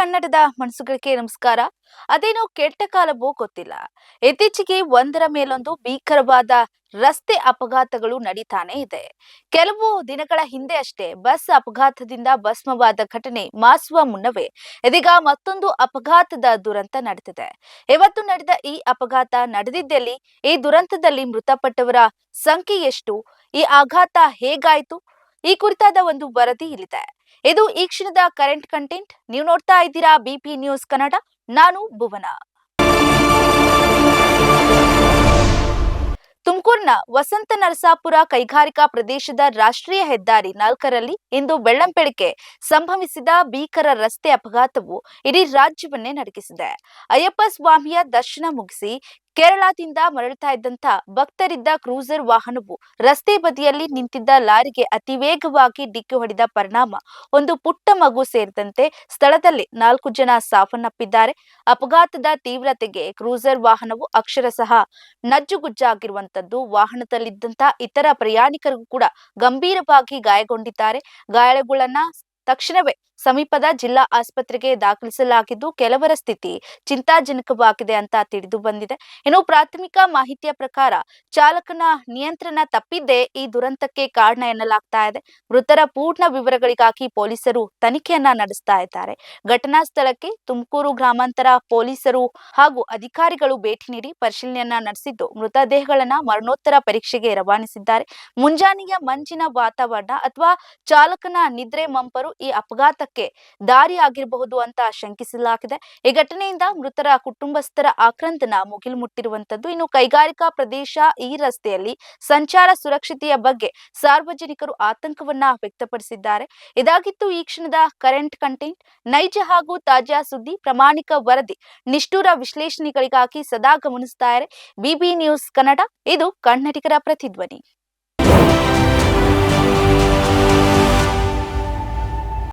ಕನ್ನಡದ ಮನಸ್ಸುಗಳಿಗೆ ನಮಸ್ಕಾರ. ಅದೇನೋ ಕೆಟ್ಟ ಕಾಲವೋ ಗೊತ್ತಿಲ್ಲ. ಇತ್ತೀಚೆಗೆ ಒಂದರ ಮೇಲೊಂದು ಭೀಕರವಾದ ರಸ್ತೆ ಅಪಘಾತಗಳು ನಡೀತಾನೆ ಇದೆ. ಕೆಲವು ದಿನಗಳ ಹಿಂದೆ ಅಷ್ಟೇ ಬಸ್ ಅಪಘಾತದಿಂದ ಭಸ್ಮವಾದ ಘಟನೆ ಮಾಸುವ ಮುನ್ನವೇ ಇದೀಗ ಮತ್ತೊಂದು ಅಪಘಾತದ ದುರಂತ ನಡೆದಿದೆ. ಇವತ್ತು ನಡೆದ ಈ ಅಪಘಾತ ನಡೆದಿದ್ದಲ್ಲಿ ಈ ದುರಂತದಲ್ಲಿ ಮೃತಪಟ್ಟವರ ಸಂಖ್ಯೆ ಎಷ್ಟು, ಈ ಆಘಾತ ಹೇಗಾಯ್ತು, ಈ ಕುರಿತಾದ ಒಂದು ವರದಿ ಇಲ್ಲಿದೆ. ಇದು ಈ ಕ್ಷಣದ ಕರೆಂಟ್ ಕಂಟೆಂಟ್. ನೀವು ನೋಡ್ತಾ ಇದ್ದೀರಾ ಬಿಪಿ ನ್ಯೂಸ್ ಕನ್ನಡ. ನಾನು ಭುವನ. ತುಮಕೂರಿನ ವಸಂತ ನರಸಾಪುರ ಕೈಗಾರಿಕಾ ಪ್ರದೇಶದ ರಾಷ್ಟ್ರೀಯ ಹೆದ್ದಾರಿ 4ರಲ್ಲಿ ಇಂದು ಬೆಳ್ಳಂಬೆಳಗ್ಗೆ ಸಂಭವಿಸಿದ ಭೀಕರ ರಸ್ತೆ ಅಪಘಾತವು ಇಡೀ ರಾಜ್ಯವನ್ನೇ ನಡುಗಿಸಿದೆ. ಅಯ್ಯಪ್ಪ ಸ್ವಾಮಿಯ ದರ್ಶನ ಮುಗಿಸಿ ಕೇರಳದಿಂದ ಮರಳುತ್ತಾ ಇದ್ದಂತ ಭಕ್ತರಿದ್ದ ಕ್ರೂಸರ್ ವಾಹನವು ರಸ್ತೆ ಬದಿಯಲ್ಲಿ ನಿಂತಿದ್ದ ಲಾರಿಗೆ ಅತಿ ವೇಗವಾಗಿ ಡಿಕ್ಕಿ ಹೊಡೆದ ಪರಿಣಾಮ ಒಂದು ಪುಟ್ಟ ಮಗು ಸೇರಿದಂತೆ ಸ್ಥಳದಲ್ಲಿ 4 ಜನ ಸಾವನ್ನಪ್ಪಿದ್ದಾರೆ. ಅಪಘಾತದ ತೀವ್ರತೆಗೆ ಕ್ರೂಸರ್ ವಾಹನವು ಅಕ್ಷರಶಃ ನಜ್ಜುಗುಜ್ಜಾಗಿರುವಂತದ್ದು. ವಾಹನದಲ್ಲಿದ್ದಂತ ಇತರ ಪ್ರಯಾಣಿಕರಿಗೂ ಕೂಡ ಗಂಭೀರವಾಗಿ ಗಾಯಗೊಂಡಿದ್ದಾರೆ. ಗಾಯಾಳುಗಳನ್ನ ತಕ್ಷಣವೇ ಸಮೀಪದ ಜಿಲ್ಲಾ ಆಸ್ಪತ್ರೆಗೆ ದಾಖಲಿಸಲಾಗಿದ್ದು ಕೆಲವರ ಸ್ಥಿತಿ ಚಿಂತಾಜನಕವಾಗಿದೆ ಅಂತ ತಿಳಿದು ಬಂದಿದೆ. ಇನ್ನು ಪ್ರಾಥಮಿಕ ಮಾಹಿತಿಯ ಪ್ರಕಾರ ಚಾಲಕನ ನಿಯಂತ್ರಣ ತಪ್ಪಿದ್ದೇ ಈ ದುರಂತಕ್ಕೆ ಕಾರಣ ಎನ್ನಲಾಗ್ತಾ ಇದೆ. ಮೃತರ ಪೂರ್ಣ ವಿವರಗಳಿಗಾಗಿ ಪೊಲೀಸರು ತನಿಖೆಯನ್ನ ನಡೆಸ್ತಾ ಇದ್ದಾರೆ. ಘಟನಾ ಸ್ಥಳಕ್ಕೆ ತುಮಕೂರು ಗ್ರಾಮಾಂತರ ಪೊಲೀಸರು ಹಾಗೂ ಅಧಿಕಾರಿಗಳು ಭೇಟಿ ನೀಡಿ ಪರಿಶೀಲನೆಯನ್ನ ನಡೆಸಿದ್ದು ಮೃತದೇಹಗಳನ್ನ ಮರಣೋತ್ತರ ಪರೀಕ್ಷೆಗೆ ರವಾನಿಸಿದ್ದಾರೆ. ಮುಂಜಾನೆಯ ಮಂಜಿನ ವಾತಾವರಣ ಅಥವಾ ಚಾಲಕನ ನಿದ್ರೆ ಮಂಪರು ಈ ಅಪಘಾತಕ್ಕೆ ದಾರಿಯಾಗಿರಬಹುದು ಅಂತ ಶಂಕಿಸಲಾಗಿದೆ. ಈ ಘಟನೆಯಿಂದ ಮೃತರ ಕುಟುಂಬಸ್ಥರ ಆಕ್ರಂದನ ಮುಗಿಲು ಮುಟ್ಟಿರುವಂತದ್ದು. ಇನ್ನು ಕೈಗಾರಿಕಾ ಪ್ರದೇಶ, ಈ ರಸ್ತೆಯಲ್ಲಿ ಸಂಚಾರ ಸುರಕ್ಷತೆಯ ಬಗ್ಗೆ ಸಾರ್ವಜನಿಕರು ಆತಂಕವನ್ನ ವ್ಯಕ್ತಪಡಿಸಿದ್ದಾರೆ. ಇದಾಗಿತ್ತು ಈ ಕ್ಷಣದ ಕರೆಂಟ್ ಕಂಟೆಂಟ್. ನೈಜ ಹಾಗೂ ತಾಜಾ ಸುದ್ದಿ, ಪ್ರಾಮಾಣಿಕ ವರದಿ, ನಿಷ್ಠುರ ವಿಶ್ಲೇಷಣೆಗಳಿಗಾಗಿ ಸದಾ ಗಮನಿಸ್ತಾ ಇರಿ ಬಿಬಿ ನ್ಯೂಸ್ ಕನ್ನಡ. ಇದು ಕನ್ನಡಿಗರ ಪ್ರತಿಧ್ವನಿ.